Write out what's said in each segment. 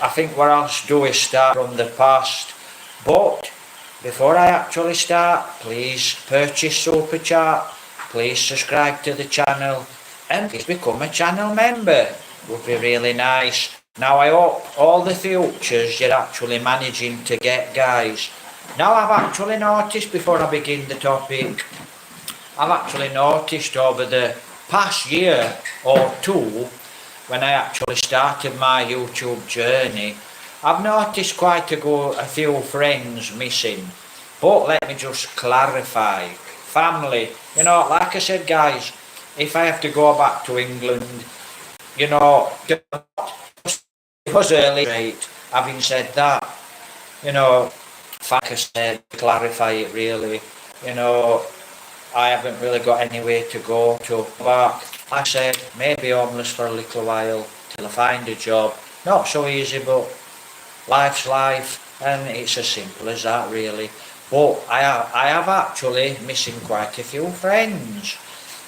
I think what I'll do is start from the past. But before I actually start, please purchase Super Chat, please subscribe to the channel, and please become a channel member. Would be really nice. Now I hope all the futures you're actually managing to get, guys. Now I've actually noticed, before I begin the topic, I've actually noticed over the past year or two, when I actually started my YouTube journey, I've noticed quite a few friends missing. But let me just clarify. Family, like I said, guys, if I have to go back to England, it was early straight. Having said that, like I said, clarify it really, I haven't really got anywhere to go to. But like I said, maybe homeless for a little while till I find a job. Not so easy, but life's life, and it's as simple as that really. But I have actually missing quite a few friends.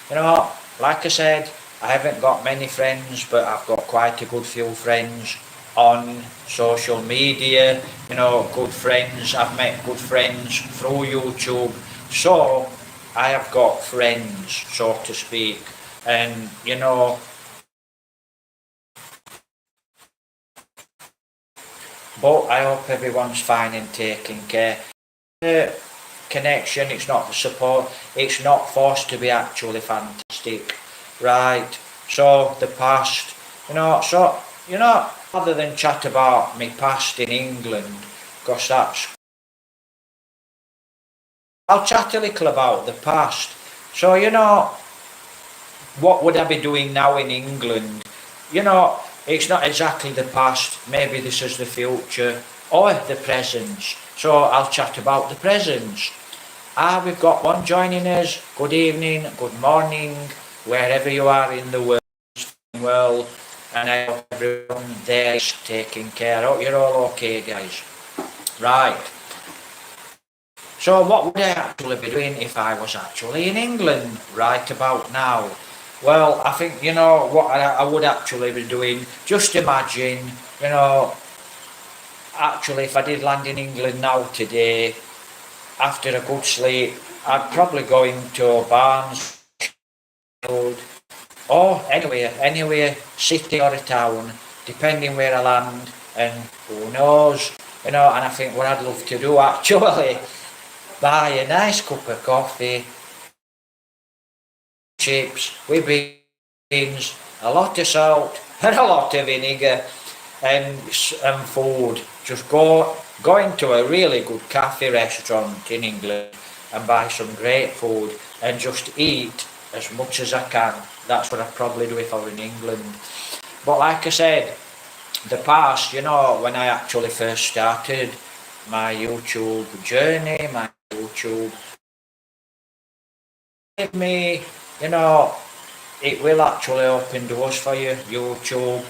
Like I said, I haven't got many friends, but I've got quite a good few friends on social media. Good friends. I've met good friends through YouTube. So I have got friends, so to speak, and but I hope everyone's fine and taking care. The connection, it's not the support, it's not forced to be actually fantastic, right? So the past, rather than chat about me past in England, because I'll chat a little about the past. So, what would I be doing now in England? It's not exactly the past, maybe this is the future, or the present. So I'll chat about the present. We've got one joining us. Good evening, good morning, wherever you are in the world, and I hope everyone there is taking care. I hope you're all okay, guys. Right. So what would I actually be doing if I was actually in England right about now? Well, I think, what I would actually be doing, just imagine, actually if I did land in England now today, after a good sleep, I'd probably go into Barnes or anywhere, city or a town, depending where I land, and who knows, and I think what I'd love to do actually, buy a nice cup of coffee, chips with beans, a lot of salt and a lot of vinegar, and food. Just go into a really good cafe restaurant in England and buy some great food and just eat as much as I can. That's what I'd probably do if I were in England. But like I said, the past, when I actually first started my YouTube journey, my YouTube, give me, it will actually open doors for you, YouTube.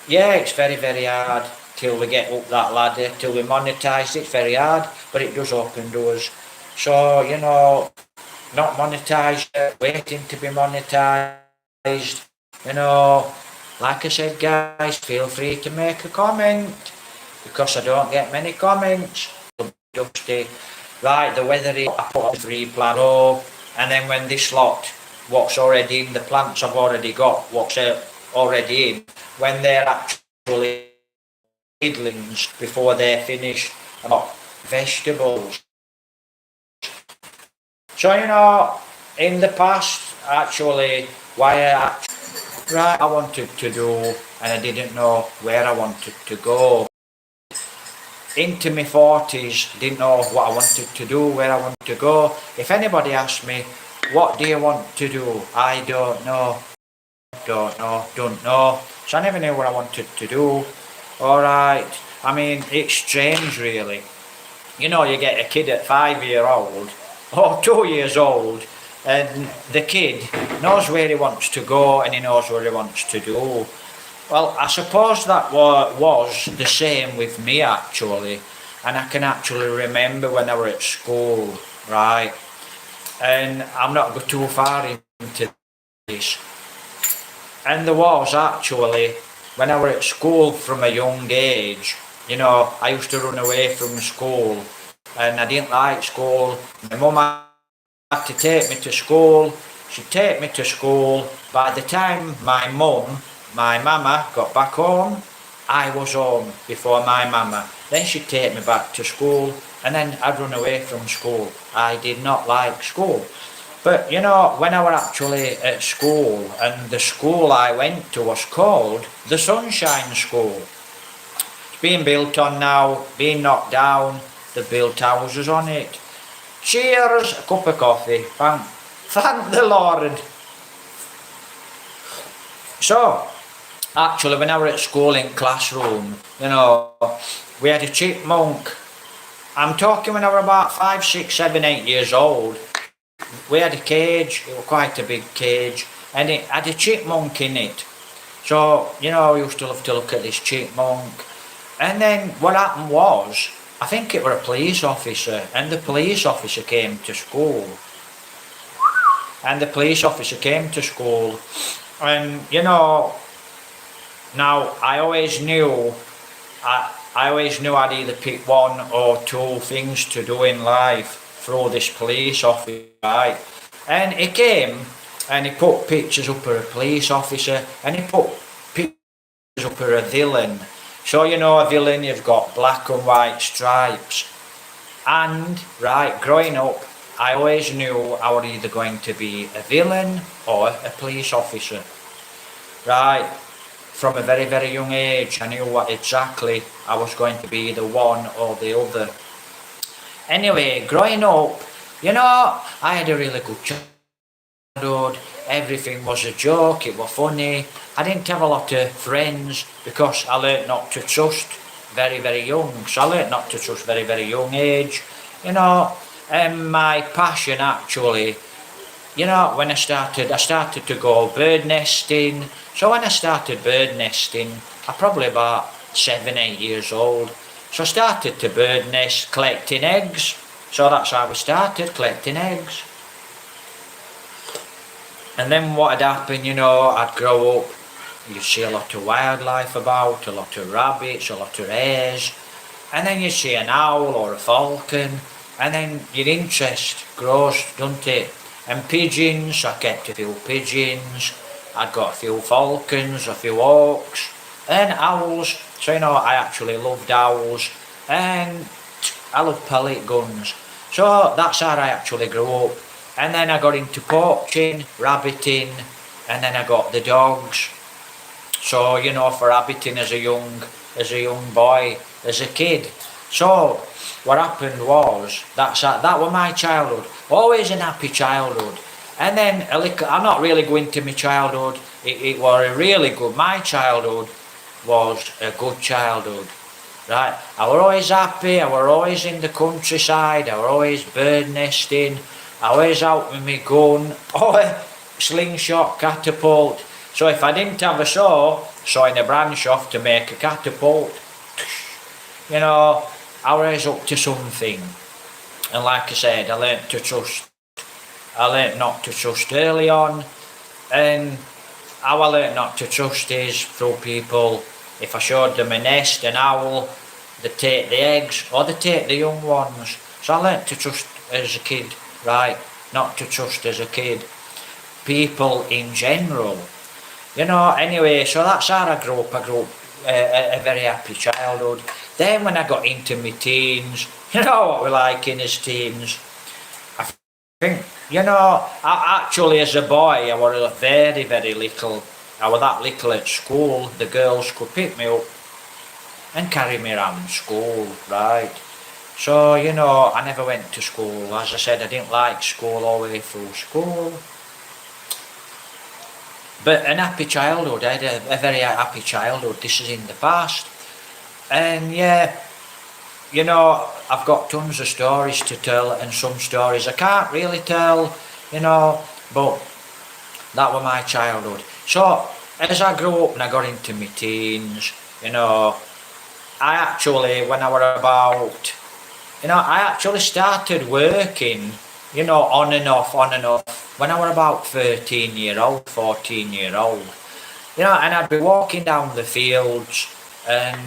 Yeah, it's very, very hard till we get up that ladder, till we monetize. It's very hard, but it does open doors. So, not monetized yet, waiting to be monetized. Like I said, guys, feel free to make a comment, because I don't get many comments. Dusty. Right, the weather is, I put on 3 plant row, and then when this lot, what's already in, the plants I've already got, what's already in, when they're actually seedlings, before they're finished, I've got vegetables. So, in the past, actually, I wanted to do, and I didn't know where I wanted to go. Into my 40s, didn't know what I wanted to do, where I wanted to go. If anybody asked me, what do you want to do? I don't know. Don't know. So I never knew what I wanted to do. Alright, I mean, it's strange really. You get a kid at 5-year-old, or 2 years old, and the kid knows where he wants to go and he knows what he wants to do. Well, I suppose that was the same with me actually, and I can actually remember when I was at school, right? And I'm not too far into this. And there was actually when I were at school from a young age, you know, I used to run away from school and I didn't like school. My mum had to take me to school. She'd take me to school. By the time my mama got back home, I was home before my mama. Then she'd take me back to school and then I'd run away from school. I did not like school. But you know, when I were actually at school, and the school I went to was called the Sunshine School. It's being built on now, being knocked down, they've built houses on it. Cheers, a cup of coffee, thank the Lord. So, actually when I were at school in classroom, you know, we had a chipmunk. I'm talking when I were about 5, 6, 7, 8 years old. We had a cage, it was quite a big cage, and it had a chipmunk in it. So, you know, I used to love to look at this chipmunk. And then what happened was, I think it was a police officer, and the police officer came to school. And the police officer came to school, and you know, now I always knew I'd either pick one or two things to do in life through this police officer, right? And he came and he put pictures up of a police officer and he put pictures up of a villain. So you know a villain, you've got black and white stripes. And right, growing up, I always knew I was either going to be a villain or a police officer. Right, from a very, very young age, I knew what exactly I was going to be, the one or the other. Anyway, growing up, you know, I had a really good childhood. Everything was a joke, it was funny. I didn't have a lot of friends because I learnt not to trust very, very young. So I learnt not to trust very, very young age. You know, and my passion actually, you know, when I started to go bird nesting. So when I started bird nesting, I probably about 7, 8 years old. So I started to bird nest collecting eggs. So that's how we started, collecting eggs. And then what had happened, you know, I'd grow up, you'd see a lot of wildlife about, a lot of rabbits, a lot of hares. And then you'd see an owl or a falcon. And then your interest grows, doesn't it? And pigeons, I kept a few pigeons. I'd got a few falcons, a few hawks, and owls. So you know, I actually loved owls, and I love pellet guns. So that's how I actually grew up. And then I got into poaching, rabbiting, and then I got the dogs. So you know, for rabbiting as a young boy, as a kid. So what happened was that was my childhood. Always an happy childhood. And then I'm not really going to my childhood. It was a really good. My childhood was a good childhood, right? I was always happy. I was always in the countryside. I was always bird nesting. I was always out with my gun, slingshot, catapult. So if I didn't have a saw, sawing a branch off to make a catapult, you know, I was always up to something. And like I said, I learnt to trust. I learnt not to trust early on, and how I learnt not to trust is through people. If I showed them a nest, an owl, they take the eggs or they take the young ones. So I learnt to trust as a kid, right? Not to trust as a kid. People in general. You know, anyway, so that's how I grew up. I grew up a very happy childhood. Then when I got into my teens, you know what we're like in as teens. I think, you know, actually as a boy, I was very, very little. I was that little at school, the girls could pick me up and carry me around school, right? So, you know, I never went to school. As I said, I didn't like school all the way through school. But an happy childhood, I had a very happy childhood. This is in the past. And yeah, you know, I've got tons of stories to tell, and some stories I can't really tell, you know, but that was my childhood. So, as I grew up and I got into my teens, you know, I actually, when I was about, you know, I actually started working, you know, on and off, when I was about 13 year old, 14 year old. And I'd be walking down the fields and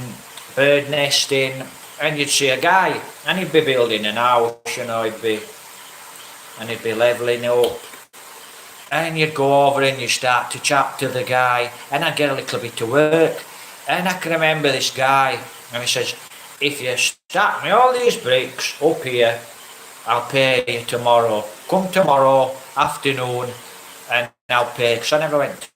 bird nesting, and you'd see a guy, and he'd be building an house, he'd be levelling up. And you'd go over and you start to chat to the guy, and I'd get a little bit of work. And I can remember this guy, and he says, if you stack me all these bricks up here, I'll pay you tomorrow. Come tomorrow afternoon and I'll pay, because I never went to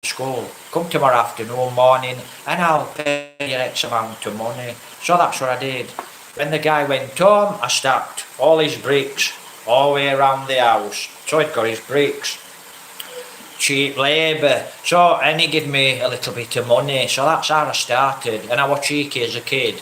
school. Come tomorrow afternoon, morning, and I'll pay you X amount of money. So that's what I did. When the guy went home, I stacked all his bricks all the way around the house. So he'd got his bricks. Cheap labour. So, and he gave me a little bit of money. So that's how I started. And I was cheeky as a kid.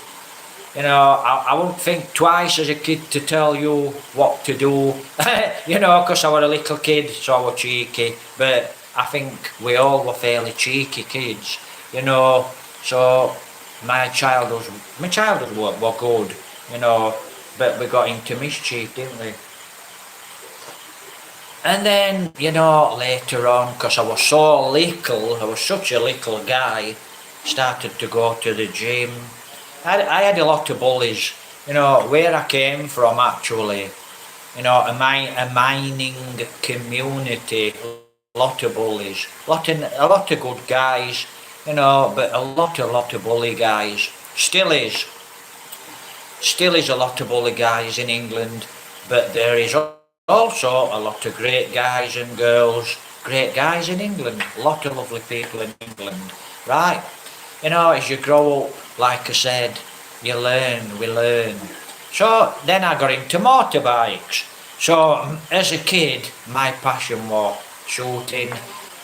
I wouldn't think twice as a kid to tell you what to do, because I was a little kid, so I was cheeky. But I think we all were fairly cheeky kids, so my childhood were good, but we got into mischief, didn't we? And then, later on, because I was such a little guy, started to go to the gym. I had a lot of bullies, where I came from actually, a mining community, a lot of bullies, a lot of good guys, but a lot of bully guys. Still is a lot of bully guys in England, but there is also a lot of great guys and girls, great guys in England, a lot of lovely people in England, right? As you grow up, like I said, we learn. So then I got into motorbikes. So as a kid, my passion was shooting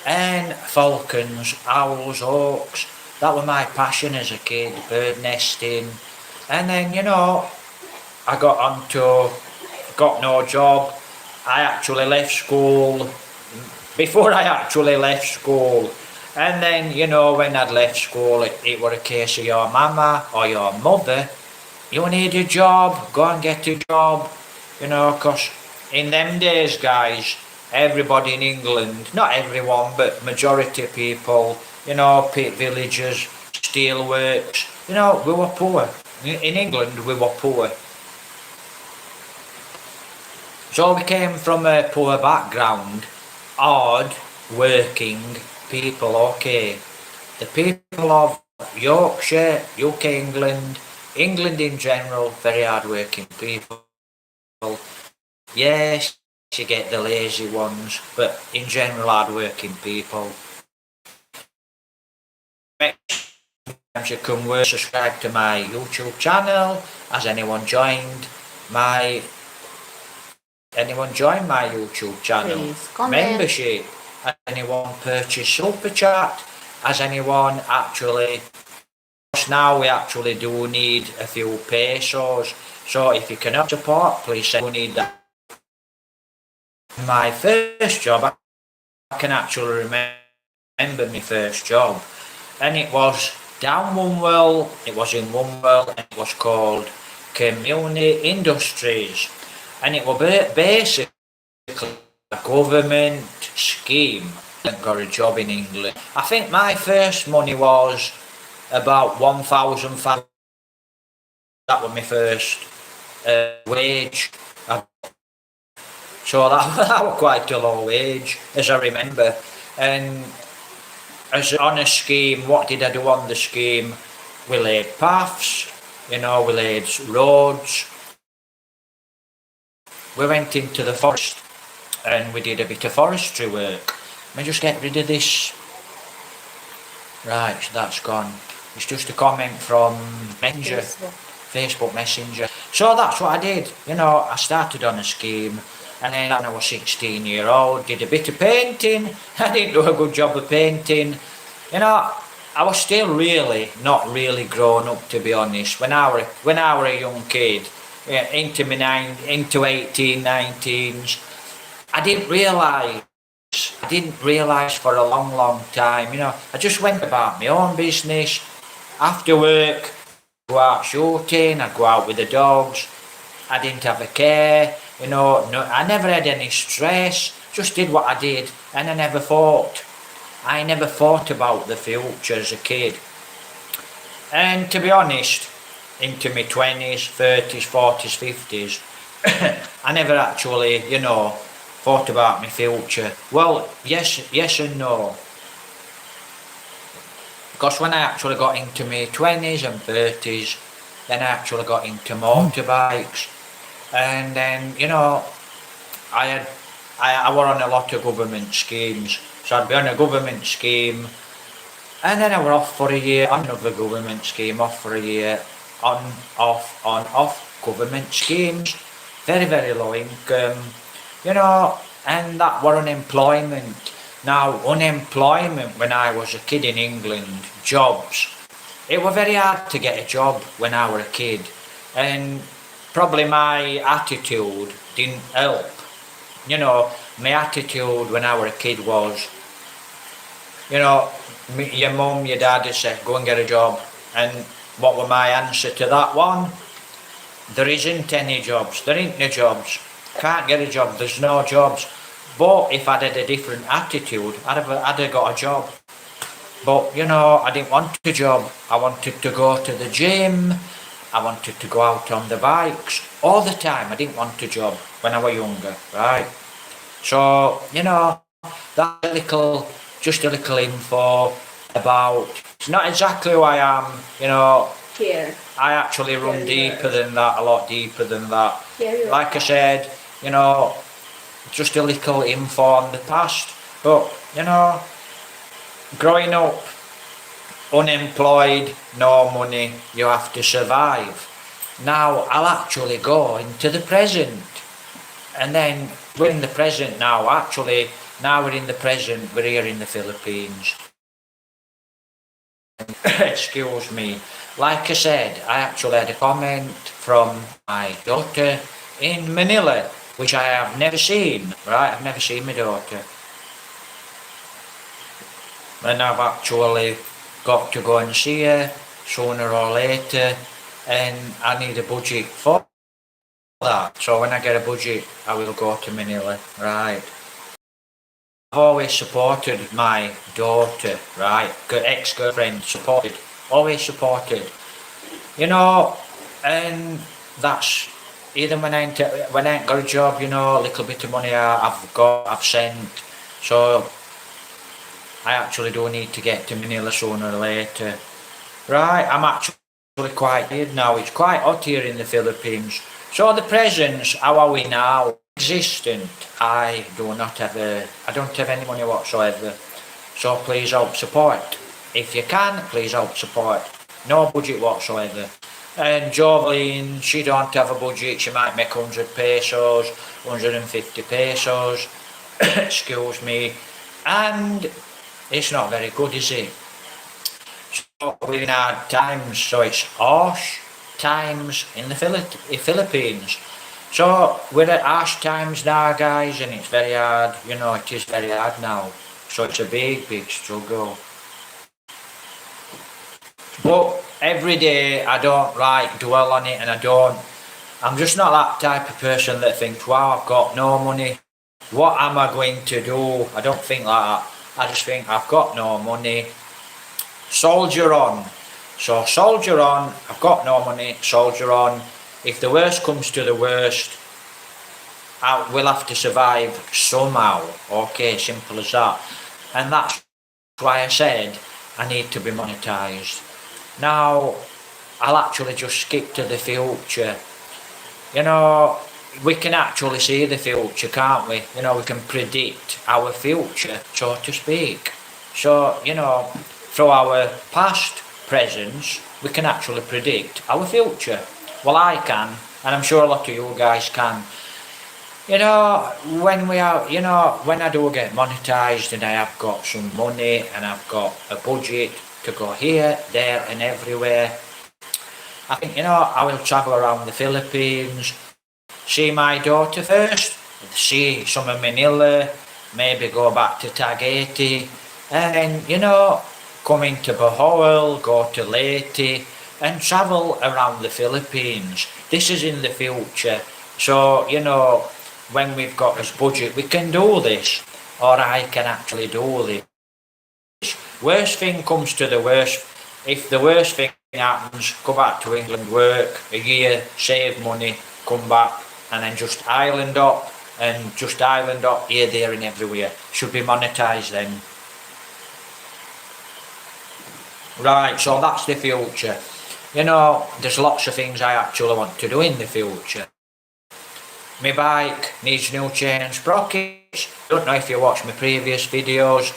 and falcons, owls, hawks. That was my passion as a kid, bird nesting. And then, I got no job. I actually left school. Before I actually left school, and then, when I'd left school, it were a case of your mama or your mother, you need a job, go and get a job, because in them days, guys, everybody in England, not everyone, but majority of people, pit villagers, steelworks, we were poor. In England, we were poor. So we came from a poor background, hard working people, okay. The people of Yorkshire, UK, England in general, very hard working people. Yes, you get the lazy ones, but in general hard working people. You can subscribe to my YouTube channel. Has anyone joined my YouTube channel? Membership? Has anyone purchased Super Chat? Has anyone actually... Now we actually do need a few pesos. So if you cannot support, please send. We need that. My first job, I can actually remember my first job. And it was down Wombwell. It was in Wombwell, and it was called Community Industries. And it was basically a government scheme. I got a job in England. I think my first money was about 1,500. That was my first wage. So that was quite a low wage, as I remember. And as on a scheme, what did I do on the scheme? We laid paths, we laid roads. We went into the forest and we did a bit of forestry work. Let me just get rid of this. Right, so that's gone. It's just a comment from Messenger, Facebook Messenger. So that's what I did. I started on a scheme, and then when I was 16-year-old, did a bit of painting. I didn't do a good job of painting. I was still not really grown up, to be honest. When I were a young kid, into 18, 19s, I didn't realise for a long time, I just went about my own business. After work, go out shooting, I'd go out with the dogs. I didn't have a care, I never had any stress, just did what I did, and I never fought. I never thought about the future as a kid. And to be honest, into my 20s, 30s, 40s, 50s, I never actually, thought about my future. Well, yes and no. Because when I actually got into my 20s and 30s, then I actually got into motorbikes. And then, I had I were on a lot of government schemes. So I'd be on a government scheme, and then I were off for a year on another government scheme, off for a year, on, off government schemes. Very, very low income, and that were unemployment. Now, unemployment when I was a kid in England, jobs, it were very hard to get a job when I were a kid. And probably my attitude didn't help. My attitude when I were a kid was, your mum, your dad would say, go and get a job. And what were my answer to that one? There isn't any jobs. There ain't no jobs. Can't get a job. There's no jobs. But if I'd had a different attitude, I'd have got a job. But, I didn't want a job. I wanted to go to the gym. I wanted to go out on the bikes all the time. I didn't want a job when I was younger, right? So, just a little info about, it's not exactly who I am, Here. I actually run Here deeper than that, a lot deeper than that. Here you Like I said, just a little info on the past. But, growing up, unemployed, no money, you have to survive. Now I'll actually go into the present. And then we're in the present now. Actually, now we're in the present, we're here in the Philippines. Excuse me. Like I said, I actually had a comment from my daughter in Manila, which I have never seen, right? I've never seen my daughter. And I've actually got to go and see her sooner or later, and I need a budget for that. So when I get a budget, I will go to Manila, right? I've always supported my daughter, right? Ex-girlfriend, always supported. And that's either when I ain't got a job, a little bit of money I've sent. So I actually do need to get to Manila sooner or later. Right, I'm actually quite tired now. It's quite hot here in the Philippines. So the presents, how are we now? Existent. I don't have any money whatsoever. So please help support. If you can, please help support. No budget whatsoever. And Jovelyn, she don't have a budget. She might make 100 pesos, 150 pesos. Excuse me. And it's not very good, is it? So we're in hard times, so it's harsh times in the Philippines. So we're at harsh times now, guys, and it's very hard. It is very hard now. So it's a big, big struggle. But every day I don't dwell on it, and I'm just not that type of person that thinks, wow, I've got no money. What am I going to do? I don't think like that. I just think I've got no money. Soldier on. So soldier on. I've got no money. Soldier on. If the worst comes to the worst, we'll have to survive somehow. Okay, simple as that. And that's why I said I need to be monetized. Now, I'll actually just skip to the future. We can actually see the future, can't we? We can predict our future, so to speak. So, through our past, presence, we can actually predict our future. Well, I can, and I'm sure a lot of you guys can. When I do get monetized and I have got some money and I've got a budget to go here, there and everywhere, I think, I will travel around the Philippines, see my daughter first, see some of Manila, maybe go back to Tagaytay, and come into Bohol, go to Leyte, and travel around the Philippines. This is in the future. So, when we've got this budget, we can do this, or I can actually do this. worst thing comes to the worst, if the worst thing happens, go back to England, work a year, save money, come back, and then just island up here, there, and everywhere. Should be monetised then. Right, so that's the future. You know, there's lots of things I actually want to do in the future. My bike needs new chain and sprockets. Don't know if you watched my previous videos.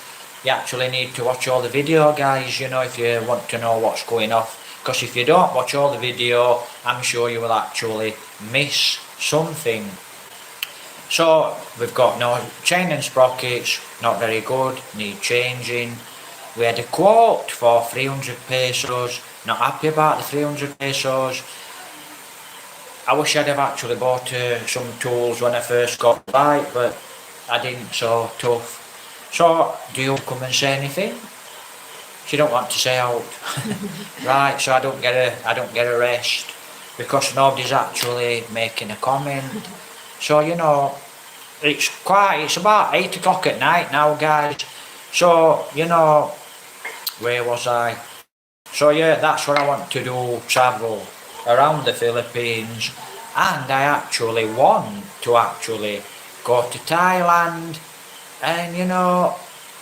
You actually need to watch all the video, guys, you know, if you want to know what's going off. Because if you don't watch all the video, I'm sure you will actually miss something. So, we've got no chain and sprockets, not very good, need changing. We had a quote for 300 pesos, not happy about the 300 pesos. I wish I'd have actually bought some tools when I first got the bike, but I didn't, so tough. So, do you come and say anything? She don't want to say out. Right, so I don't get a rest because nobody's actually making a comment. So, you know, it's about 8 o'clock at night now, guys. So, you know, where was I? So yeah, that's what I want to do, travel around the Philippines, and I actually want to go to Thailand and, you know,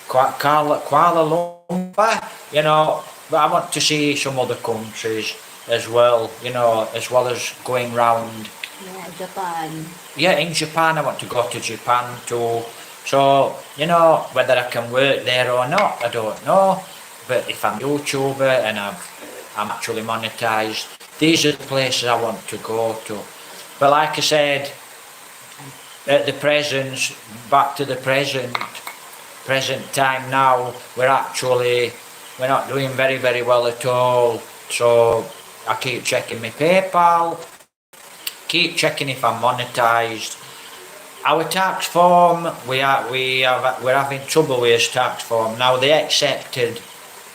Kuala Lumpur, you know, but I want to see some other countries as well, you know, as well as going round. Yeah, Japan. Yeah, in Japan, I want to go to Japan too. So, you know, whether I can work there or not, I don't know. But if I'm a YouTuber and I'm actually monetised, these are the places I want to go to. But like I said, at the present, back to the present time now, we're not doing very, very well at all. So I keep checking my PayPal, keep checking if I'm monetised. Our tax form, we're having trouble with his tax form. Now they accepted,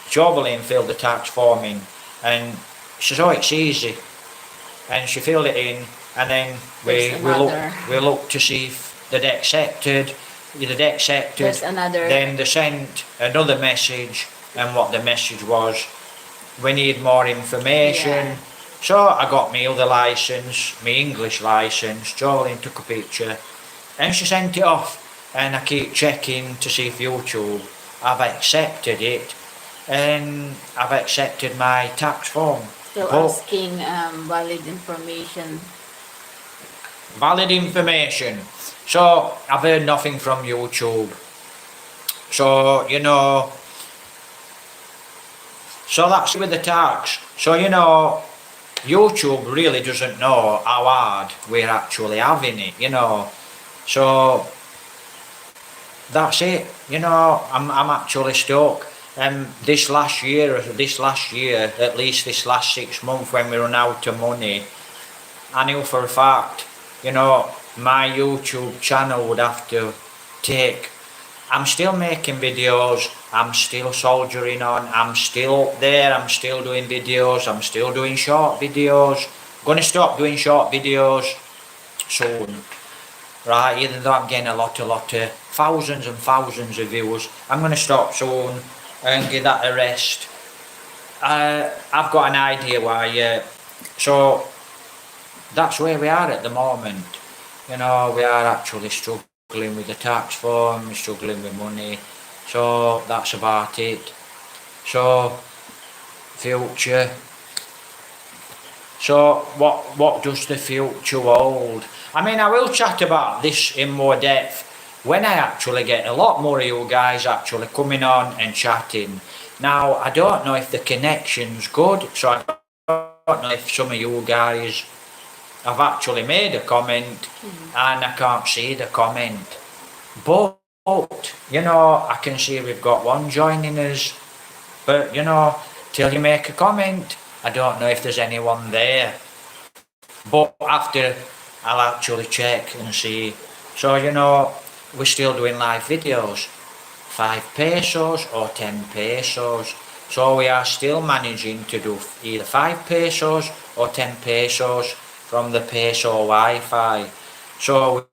Jovelyn filled the tax form in, and she says, oh, it's easy. And she filled it in, and then we look to see if they'd accepted. Then they sent another message, and what the message was, we need more information. Yeah. So I got my other licence, my English licence. Jolene took a picture, and she sent it off. And I keep checking to see if YouTube have accepted it, and I've accepted my tax form. Still asking valid information. Valid information. So I've heard nothing from YouTube. So, you know, so that's with the tax. So, you know, YouTube really doesn't know how hard we're actually having it, you know. So that's it, you know, I'm actually stuck. This last year, at least this last 6 months when we run out of money, I knew for a fact, you know, my YouTube channel would have to take. I'm still making videos, I'm still soldiering on, I'm still there, I'm still doing videos, I'm still doing short videos. Gonna stop doing short videos soon, right? Even though I'm getting a lot of thousands and thousands of views, I'm gonna stop soon and give that a rest. I've got an idea why, so that's where we are at the moment. You know, we are actually struggling with the tax form, struggling with money, so that's about it. So, future. So, what does the future hold? I mean, I will chat about this in more depth when I actually get a lot more of you guys actually coming on and chatting. Now, I don't know if the connection's good, so I don't know if some of you guys have actually made a comment and I can't see the comment. But, you know, I can see we've got one joining us. But, you know, till you make a comment, I don't know if there's anyone there. But after, I'll actually check and see. So, you know, we're still doing live videos. 5 pesos or 10 pesos. So we are still managing to do either 5 pesos or 10 pesos from the peso Wi-Fi. So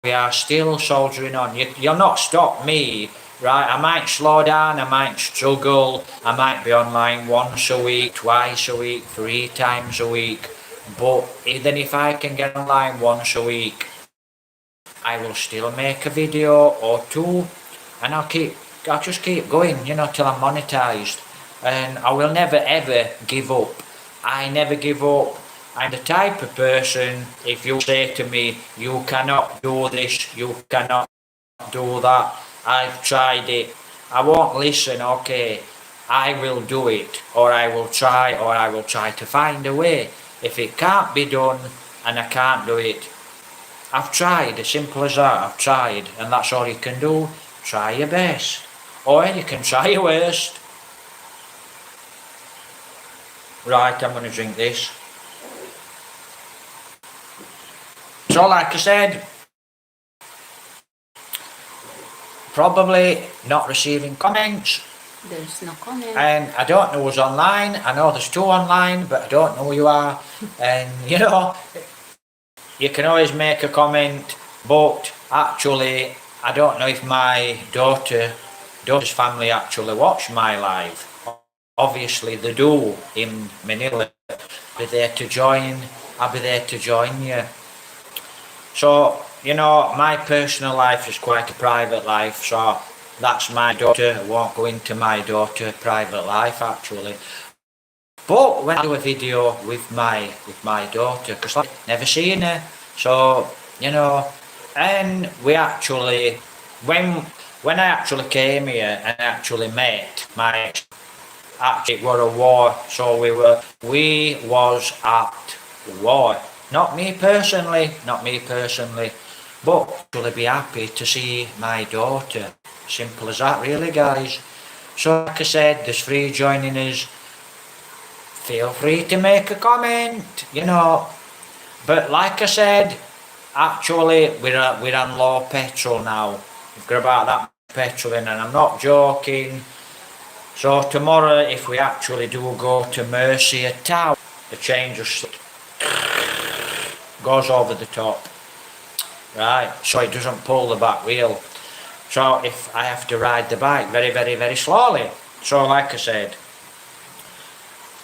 we are still soldiering on. You'll not stop me right? I might slow down, I might struggle, I might be online once a week, twice a week, 3 times a week, but even if I can get online once a week, I will still make a video or two, and I'll just keep going, you know, till I'm monetized, and I will never ever give up. I never give up. I'm the type of person, if you say to me, you cannot do this, you cannot do that, I've tried it, I won't listen, okay, I will do it, or I will try to find a way. If it can't be done and I can't do it, I've tried, as simple as that, I've tried, and that's all you can do. Try your best. Or you can try your worst. Right, I'm going to drink this. So like I said, probably not receiving comments. There's no comment. And I don't know who's online. I know there's 2 online, but I don't know who you are. And you know, you can always make a comment, but actually, I don't know if my daughter's family actually watch my live. Obviously they do in Manila. Be there to join. I'll be there to join you. So, you know, my personal life is quite a private life, so that's my daughter. I won't go into my daughter's private life actually. But when I do a video with my daughter, because I've never seen her, so, you know, and we actually, when I actually came here and actually met my ex, actually it was a war, so we was at war. Not me personally, but actually be happy to see my daughter. Simple as that really, guys. So like I said, there's 3 joining us. Feel free to make a comment, you know. But like I said, actually we're on low petrol now. We've got about that petrol in, and I'm not joking. So tomorrow, if we actually do go to Mercia Town, the change just goes over the top, right? So it doesn't pull the back wheel. So if I have to ride the bike very, very, very slowly. So like I said,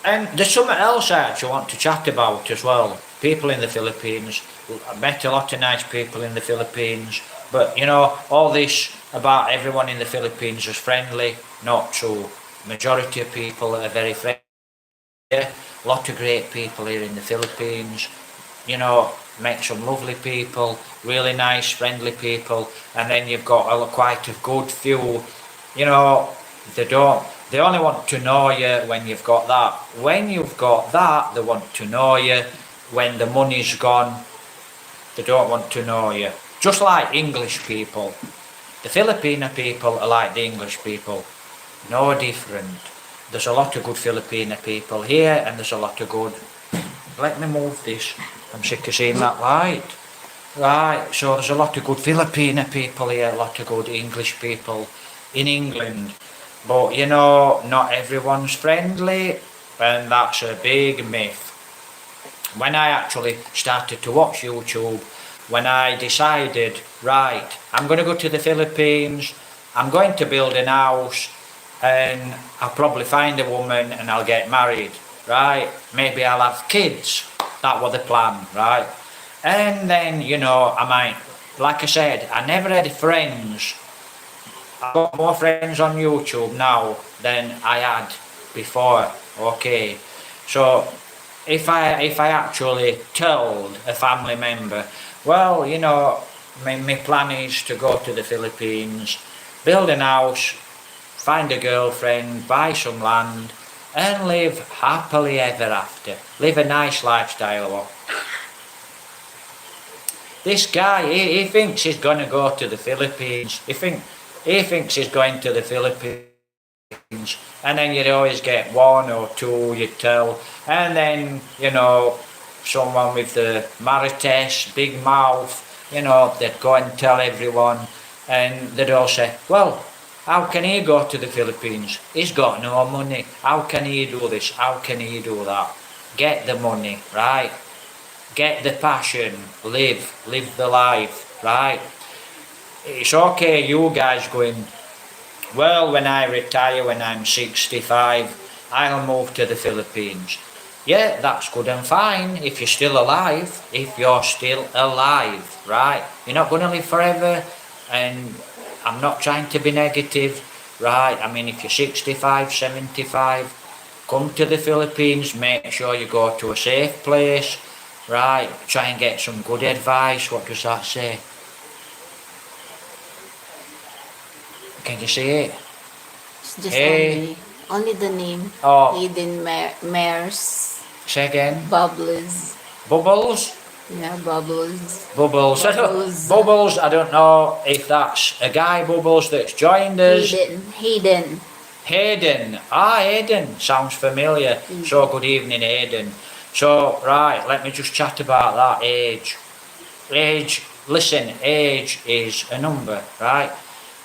and there's something else I actually want to chat about as well. People in the Philippines. I met a lot of nice people in the Philippines, but you know, all this about everyone in the Philippines is friendly, not true. Majority of people are very friendly. A lot of great people here in the Philippines. You know, met some lovely people, really nice, friendly people, and then you've got quite a good few, you know, they only want to know you when you've got that. When you've got that, they want to know you. When the money's gone, they don't want to know you. Just like English people. The Filipino people are like the English people. No different. There's a lot of good Filipino people here, and there's a lot of good... Let me move this. I'm sick of seeing that light. Right, so there's a lot of good Filipino people here, a lot of good English people in England. But you know, not everyone's friendly, and that's a big myth. When I actually started to watch YouTube, when I decided, right, I'm going to go to the Philippines, I'm going to build an house, and I'll probably find a woman and I'll get married, right? Maybe I'll have kids. That was the plan, right? And then, you know, I might, like I said, I never had friends. I've got more friends on YouTube now than I had before, okay? So, if I actually told a family member, well, you know, my plan is to go to the Philippines, build an house, find a girlfriend, buy some land, and live happily ever after. Live a nice lifestyle. This guy, he thinks he's going to go to the Philippines. He thinks he's going to the Philippines. And then you'd always get 1 or 2, you'd tell. And then, you know, someone with the marites, big mouth, you know, they'd go and tell everyone. And they'd all say, well, how can he go to the Philippines? He's got no money. How can he do this? How can he do that? Get the money, right? Get the passion. Live the life, right? It's okay you guys going well, when I retire, when I'm 65, I'll move to the Philippines. Yeah, that's good and fine if you're still alive. If you're still alive, right? You're not going to live forever, and I'm not trying to be negative, right? I mean, if you're 65, 75, come to the Philippines, make sure you go to a safe place, right? Try and get some good advice. What does that say? Can you see it? It's just Hey. only the name. Oh, Hidden Mares. say again. Bubbles. Bubbles? Yeah, Bubbles. Bubbles. Bubbles. Bubbles, I don't know if that's a guy, Bubbles, that's joined us. Hayden. Hayden. Ah, Hayden. Sounds familiar. So, good evening, Hayden. So, right, let me just chat about that age. Age, listen, age is a number, right?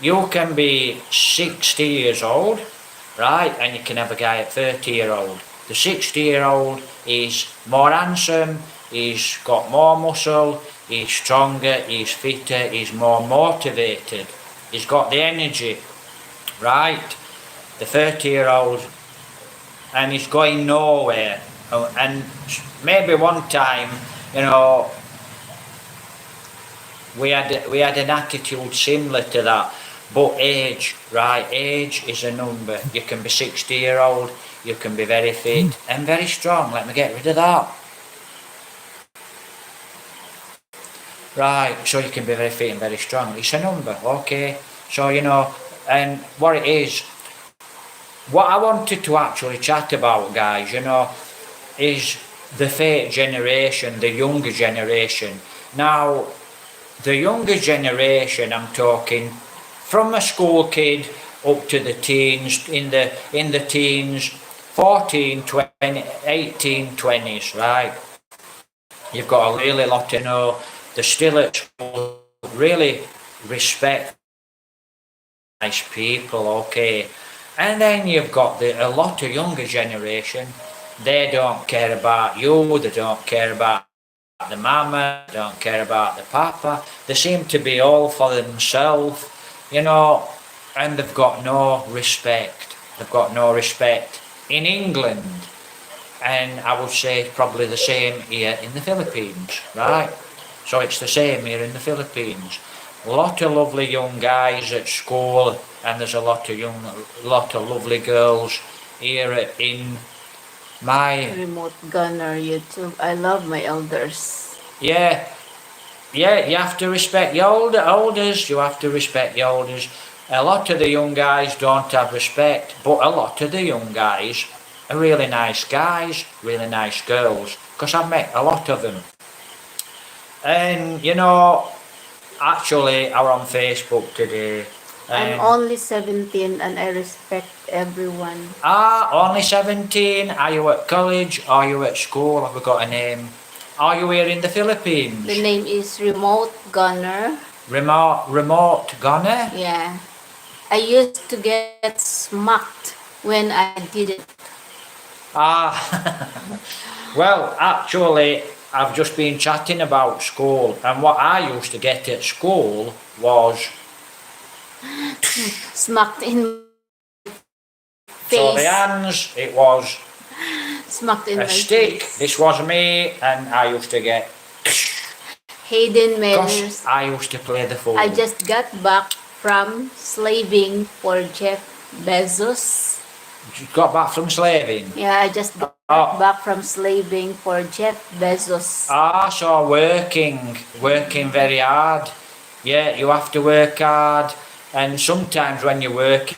You can be 60 years old, right, and you can have a guy at 30-year-old. The 60-year-old is more handsome, he's got more muscle, he's stronger, he's fitter, he's more motivated, he's got the energy, right? The 30-year-old, and he's going nowhere. And maybe one time, you know, we had an attitude similar to that. But age, right, age is a number. You can be 60-year-old, you can be very fit and very strong. Let me get rid of that. Right, so you can be very fit and very strong. It's a number, okay. So, you know, and what it is, what I wanted to actually chat about, guys, you know, is the fake generation, the younger generation. Now, the younger generation, I'm talking from a school kid up to the teens, in the teens, 14, 20, 18, 20s, right? You've got a really lot to know. They're still at school, really respect nice people, okay? And then you've got a lot of younger generation. They don't care about you, they don't care about the mama, they don't care about the papa. They seem to be all for themselves, you know, and they've got no respect. They've got no respect in England, and I would say probably the same here in the Philippines, right? So it's the same here in the Philippines. A lot of lovely young guys at school, and there's a lot of lovely girls here in my Remote Gunner YouTube. I love my elders. Yeah, you have to respect your elders, you have to respect your elders. A lot of the young guys don't have respect, but a lot of the young guys are really nice guys, really nice girls, because I've met a lot of them. And, you know, actually, I was on Facebook today. I'm only 17 and I respect everyone. Only 17? Are you at college? Are you at school? Have we got a name? Are you here in the Philippines? The name is Remote Gunner. Remote Gunner? Yeah. I used to get smacked when I did it. Well, actually, I've just been chatting about school, and what I used to get at school was Smacked in face. so the hands, it was Smacked in a my stick. face. This was me, and I used to get. Hayden Gosh, Manners. I used to play the fool. I just got back from slaving for Jeff Bezos. You got back from slaving. Yeah, I just got back from slaving for Jeff Bezos. So working very hard. Yeah, you have to work hard, and sometimes when you're working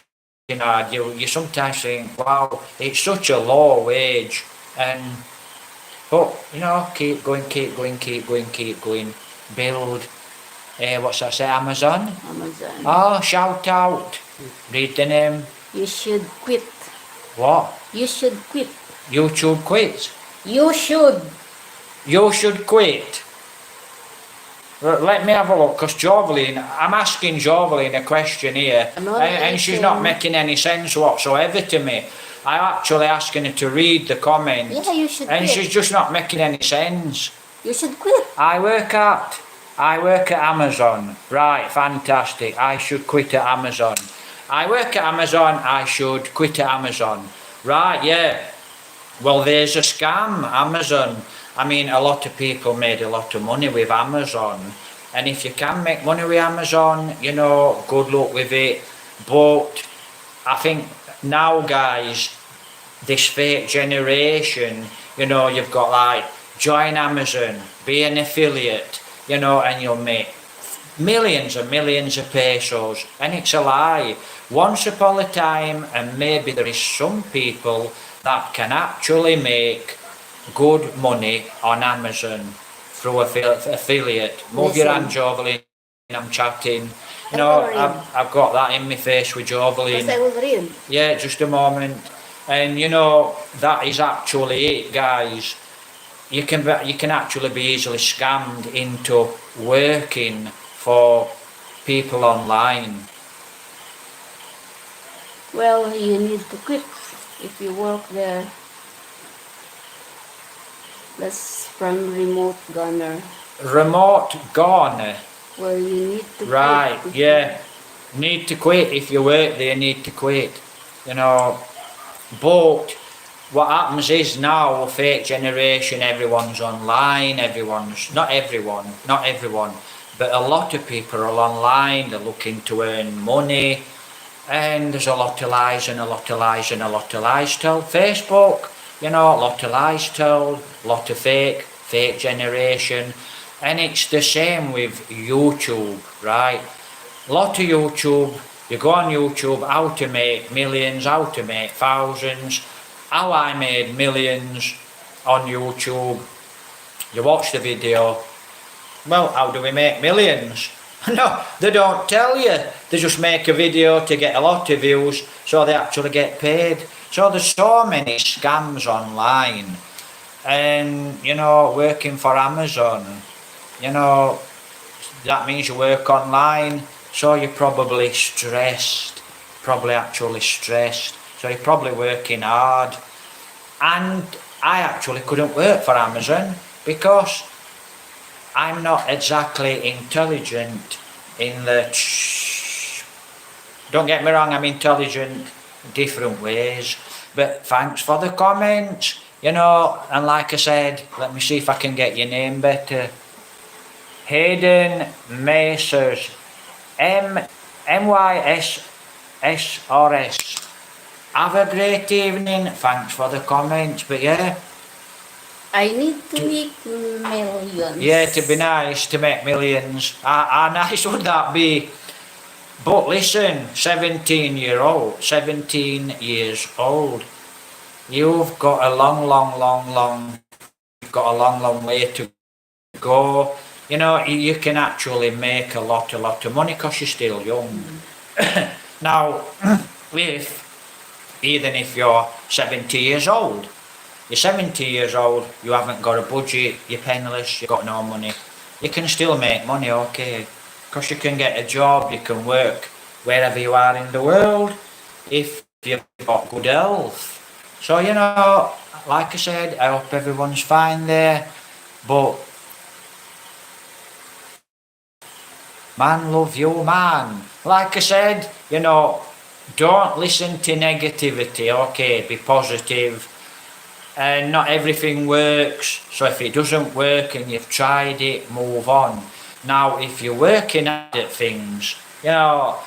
hard, you sometimes think, wow, it's such a low wage, but you know, keep going, build. What's that say? Amazon. Amazon. Shout out. Read the name. You should quit. What? You should quit. YouTube quit. You should. You should quit. Let me have a look, because Jovelyn, I'm asking Jovelyn a question here, and she's not making any sense whatsoever to me. I'm actually asking her to read the comment, Yeah, you should and quit. she's just not making any sense. You should quit. I work at Amazon. Right, fantastic. I should quit at Amazon. I work at Amazon, I should quit at Amazon. Right, yeah. Well, there's a scam, Amazon. I mean, a lot of people made a lot of money with Amazon. And if you can make money with Amazon, you know, good luck with it. But I think now, guys, this fake generation, you know, you've got like, join Amazon, be an affiliate, you know, and you'll make millions and millions of pesos. And it's a lie. Once upon a time, and maybe there is some people that can actually make good money on Amazon through affiliate. Move your hand, Jovelyn. I'm chatting. You know, I've got that in my face with Jovelyn. Yeah, just a moment. And you know, that is actually it, guys. You can actually be easily scammed into working for people online. Well, you need to quit if you work there. That's from Remote Gunner. Remote gone. Well, you need to Right, quit. yeah. Need to quit. If you work there, need to quit. You know, but what happens is now, fake generation, everyone's online, not everyone, but a lot of people are online, they're looking to earn money, and there's a lot of lies and a lot of lies and a lot of lies told. Facebook, you know, a lot of lies told, a lot of fake generation, and it's the same with YouTube, right? A lot of YouTube, you go on YouTube, how to make millions, how to make thousands, how I made millions on YouTube. You watch the video, well, how do we make millions? No, they don't tell you. They just make a video to get a lot of views, so they actually get paid. So there's so many scams online. And, you know, working for Amazon, you know, that means you work online, so you're probably stressed, actually stressed. So you're probably working hard. And I actually couldn't work for Amazon because I'm not exactly intelligent in the... Don't get me wrong, I'm intelligent different ways. But thanks for the comments, you know, and like I said, let me see if I can get your name better. Hayden Masers, MYSSRS. Have a great evening, thanks for the comments, but yeah. I need to make millions. Yeah, to be nice, to make millions. How nice would that be? But listen, 17 years old, you've got a long way to go. You know, you can actually make a lot of money because you're still young. Now, even if you're 70 years old, you're 70 years old, you haven't got a budget, you're penniless, you've got no money. You can still make money, okay, because you can get a job, you can work wherever you are in the world if you've got good health. So, you know, like I said, I hope everyone's fine there, but man, love you, man. Like I said, you know, don't listen to negativity, okay, be positive. And not everything works, so if it doesn't work and you've tried it, move on. Now, if you're working at things, you know,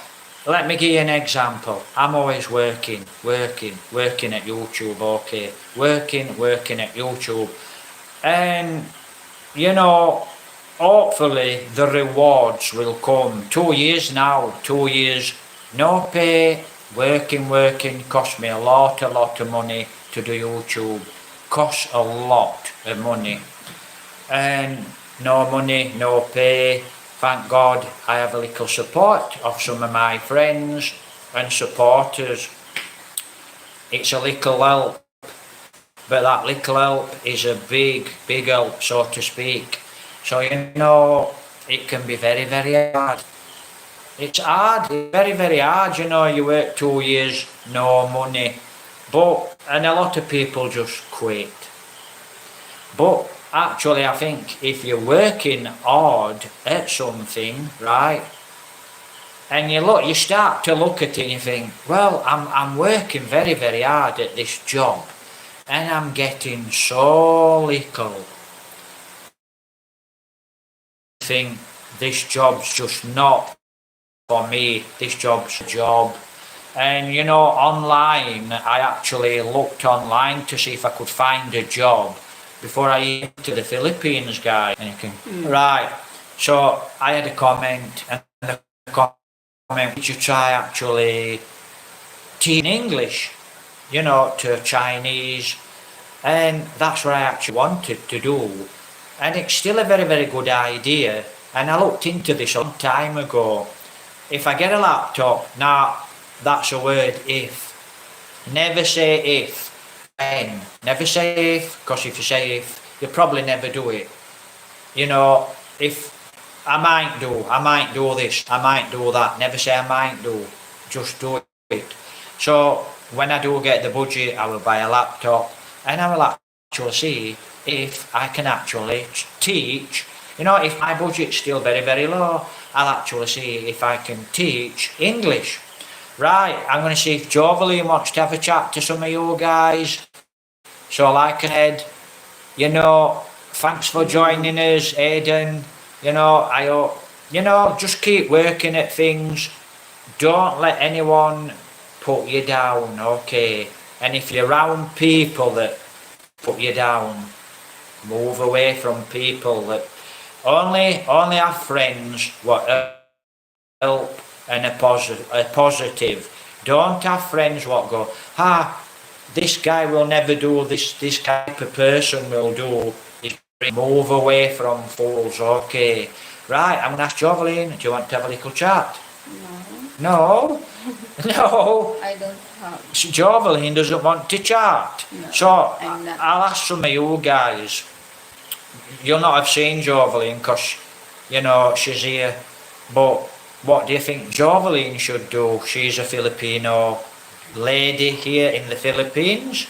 let me give you an example. I'm always working at YouTube, okay, working at YouTube. And, you know, hopefully the rewards will come. 2 years now, 2 years, no pay, working, cost me a lot of money to do YouTube. Costs a lot of money. And no money, no pay. Thank God I have a little support of some of my friends and supporters. It's a little help, but that little help is a big help, so to speak. So, you know, it can be very hard. It's hard, very hard, you know, you work 2 years, no money. And a lot of people just quit. But actually, I think if you're working hard at something, right, And you start to look at it and you think, well, I'm working very, very hard at this job and I'm getting so little. I think this job's just not for me. This job's a job. And online, I actually looked online to see if I could find a job before I went to the Philippines, guy. And you can, right. So I had a comment, and the comment, would you try actually teaching English, to Chinese? And that's what I actually wanted to do. And it's still a very, very good idea. And I looked into this a long time ago. If I get a laptop, now that's a word, if. Never say if. When. Never say if, because if you say if, you'll probably never do it. If I might do this, I might do that. Never say I might do. Just do it. So when I do get the budget, I will buy a laptop and I will actually see if I can actually teach. If my budget's still very, very low, I'll actually see if I can teach English. Right, I'm going to see if Jovelyn wants to have a chat to some of you guys. So like I said, thanks for joining us, Aidan. I hope, just keep working at things. Don't let anyone put you down, okay? And if you're around people that put you down, move away from people that only have friends what help and a positive. Don't have friends what go, this guy will never do this type of person will do. Move away from fools, okay? Right, I'm going to ask Jovelyn, do you want to have a little chat? No? No? I don't have. Jovelyn doesn't want to chat. No, So I'm not. I'll ask some of you guys. You'll not have seen Jovelyn because, she's here. But what do you think Jovelyn should do? She's a Filipino lady here in the Philippines.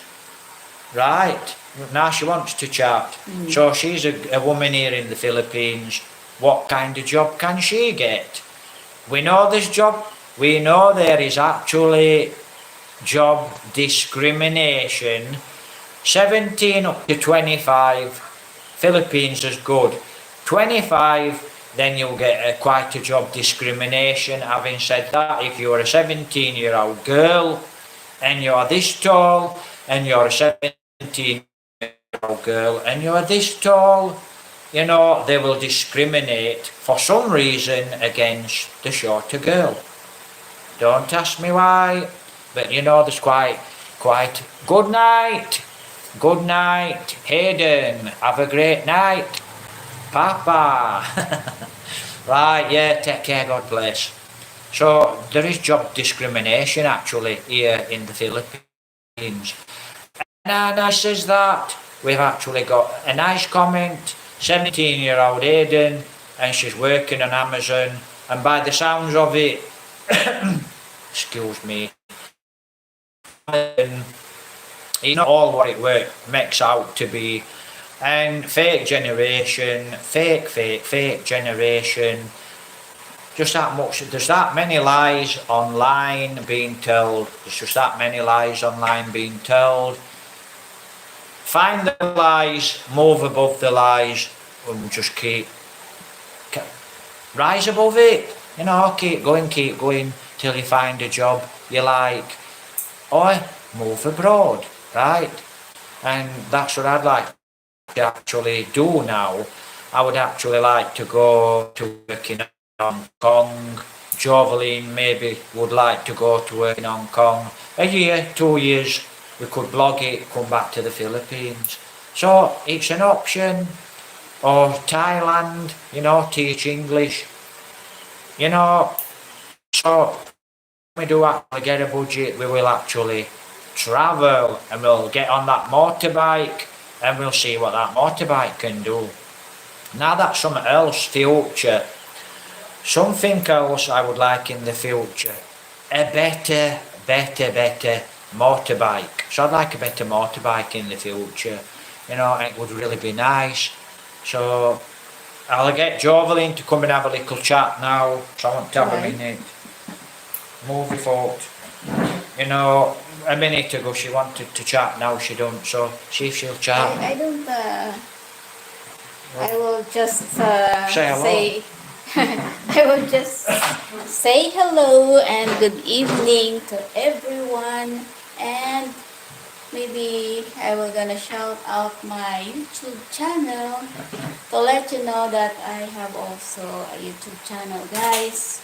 Right. Now she wants to chat. So she's a woman here in the Philippines. What kind of job can she get? We know this job. We know there is actually job discrimination. 17 up to 25. Philippines is good. 25, then you'll get quite a job discrimination. Having said that, if you're a 17-year-old girl and you're this tall and you're a 17-year-old girl and you're this tall, they will discriminate for some reason against the shorter girl. Don't ask me why, but there's quite good night. Good night, Hayden. Have a great night, Papa. Right, yeah, take care, God bless. So there is job discrimination actually here in the Philippines. And I says that we've actually got a nice comment. 17-year-old Aidan, and she's working on Amazon, and by the sounds of it, excuse me, it's not all what it makes out to be. And fake generation, fake generation, just that much. There's that many lies online being told. There's just that many lies online being told. Find the lies, move above the lies, and just keep rise above it. Keep going till you find a job you like, or move abroad, right? And that's what I'd like to actually do now. I would actually like to go to work in Hong Kong. Jovelyn maybe would like to go to work in Hong Kong. A year, 2 years, we could blog it, come back to the Philippines. So it's an option. Or Thailand, teach English. So we do actually get a budget, we will actually travel and we'll get on that motorbike and we'll see what that motorbike can do. Now that's something else, future. Something else I would like in the future. A better motorbike. So I'd like a better motorbike in the future. It would really be nice. So I'll get Jovelyn to come and have a little chat now. So I want to have a minute. movie fault. You know, a minute ago she wanted to chat, now she don't, so see if she'll chat. I don't. I will just Say hello. say. I will just say hello and good evening to everyone, and maybe I will gonna shout out my YouTube channel to let you know that I have also a YouTube channel, guys.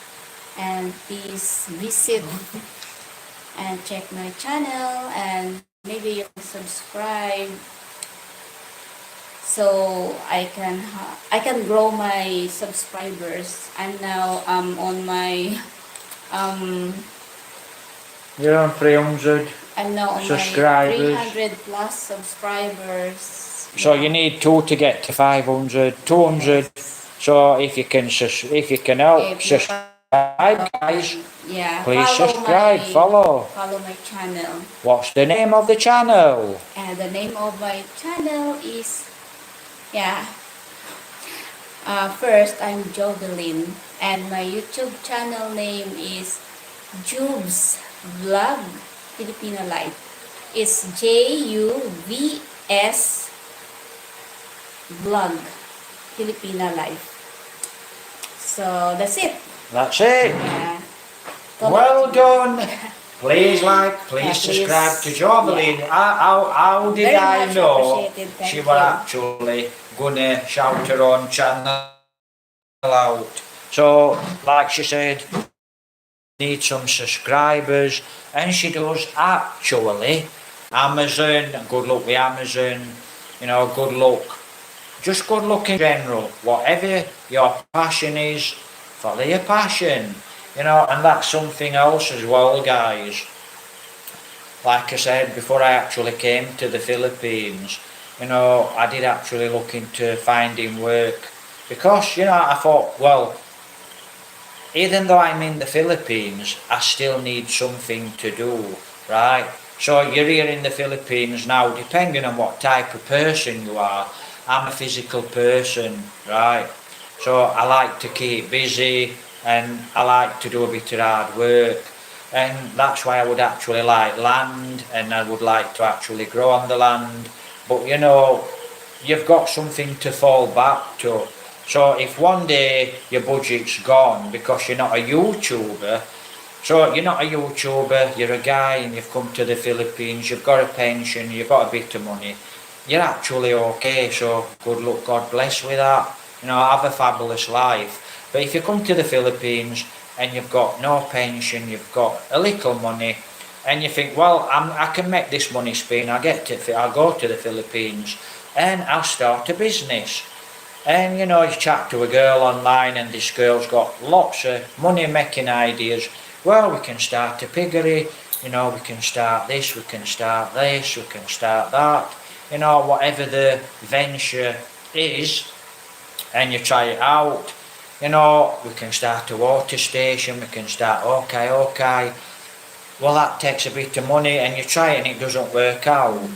And please visit and check my channel, and maybe you can subscribe so I can grow my subscribers. I'm now on my You're on 300. I'm now on Subscribers. my 300 plus subscribers. So you need 2 to get to 500, 200. So if you can help If you subscribe, guys, Yeah, please follow subscribe, my, follow. follow my channel. What's the name of the channel? And the name of my channel is, first I'm Jovelyn, and my YouTube channel name is Jubes Vlog Filipino Life. It's JUVS Vlog Filipino Life. So that's it. That's it. Yeah. Well done. Please like, please Yeah, subscribe please. to Jovelyn. How did Very I much know appreciated. Thank she you. was actually gonna shout her own channel out? So, like she said, need some subscribers, and she does actually. Amazon, good luck with Amazon, you know, good luck. Just good luck in general. Whatever your passion is, follow your passion. You know, and that's something else as well, guys. Like I said, before I actually came to the Philippines, you know, I did actually look into finding work. Because, you know, I thought, well, even though I'm in the Philippines, I still need something to do, right? So you're here in the Philippines now, depending on what type of person you are. I'm a physical person, right? So I like to keep busy, and I like to do a bit of hard work. And that's why I would actually like land, and I would like to actually grow on the land. But you know, you've got something to fall back to. So if one day your budget's gone because you're not a YouTuber, so you're not a YouTuber, you're a guy and you've come to the Philippines, you've got a pension, you've got a bit of money, you're actually okay, so good luck, God bless with that. You know, have a fabulous life. But if you come to the Philippines and you've got no pension, you've got a little money, and you think, well, I can make this money spin, I'll go to the Philippines and I'll start a business. And you know, you chat to a girl online and this girl's got lots of money making ideas. Well, we can start a piggery, you know, we can start this, we can start this, we can start that. You know, whatever the venture is, and you try it out. You know, we can start a water station, we can start okay. Well, that takes a bit of money, and you try it and it doesn't work out.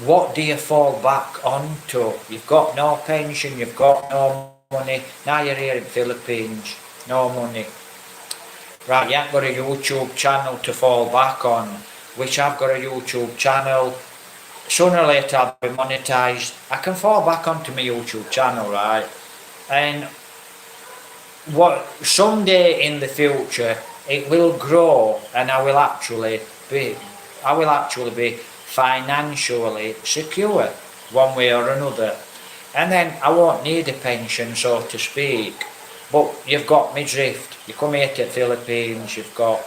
What do you fall back onto? You've got no pension, you've got no money. Now you're here in the Philippines, no money. Right, you haven't got a YouTube channel to fall back on, which I've got a YouTube channel. Sooner or later I'll be monetized. I can fall back onto my YouTube channel, right? And what someday in the future it will grow, and I will actually be financially secure one way or another, and then I won't need a pension, so to speak. But you've got me drift. You come here to the Philippines, you've got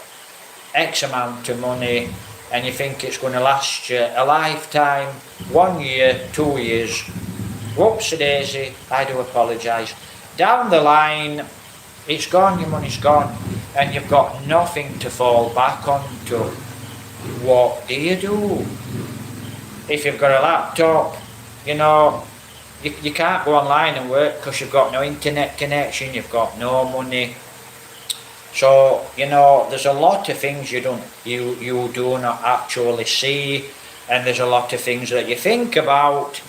X amount of money, and you think it's going to last you a lifetime, 1 year, 2 years. Whoops a daisy, I do apologise. Down the line, it's gone, your money's gone, and you've got nothing to fall back onto. What do you do? If you've got a laptop, you know, you can't go online and work because you've got no internet connection, you've got no money. So, you know, there's a lot of things you do not actually see, and there's a lot of things that you think about,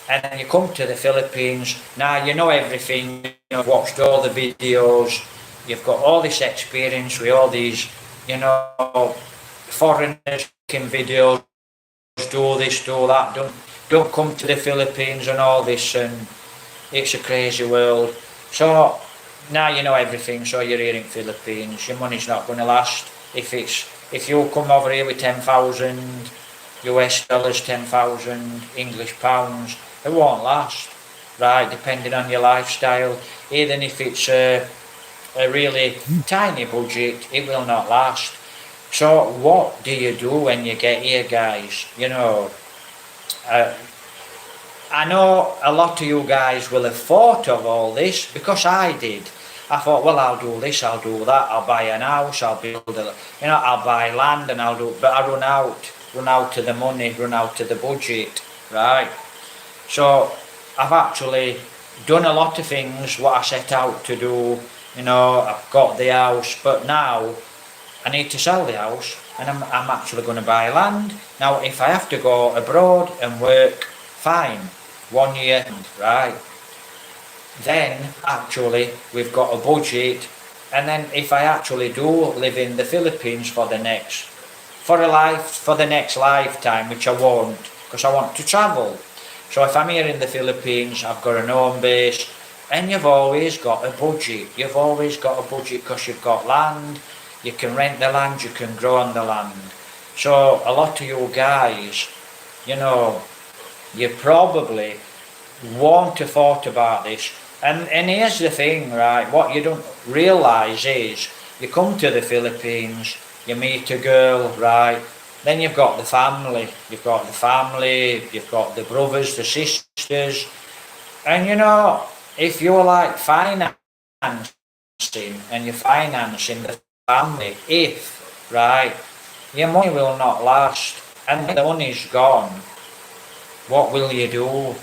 and then you come to the Philippines, now you know everything, you've watched all the videos, you've got all this experience with all these you know, foreigners making videos, do this, do that, don't come to the Philippines and all this, and it's a crazy world. So now you know everything, so you're here in Philippines, your money's not going to last. If you come over here with 10,000 US dollars, 10,000 English pounds, it won't last, right? Depending on your lifestyle, even if it's a really tiny budget, it will not last. So what do you do when you get here, guys? You know, uh, I know a lot of you guys will have thought of all this because I did. I thought, well, I'll do this, I'll do that, I'll buy an house, I'll build a, you know, I'll buy land and I'll do, but I run out of the money, run out of the budget, right? So I've actually done a lot of things what I set out to do. You know, I've got the house, but now I need to sell the house and I'm actually going to buy land. Now, if I have to go abroad and work, fine, 1 year, right? Then actually we've got a budget, and then if I actually do live in the Philippines for the next lifetime, which I won't, because I want to travel. So if I'm here in the Philippines, I've got an home base, and you've always got a budget. You've always got a budget because you've got land, you can rent the land, you can grow on the land. So a lot of you guys, you know, you probably won't have thought about this. And here's the thing, right? What you don't realise is you come to the Philippines, you meet a girl, right? Then you've got the family, you've got the brothers, the sisters, and you know, if you're like financing and you're financing the family, if, right, your money will not last, and when the money's gone, what will you do?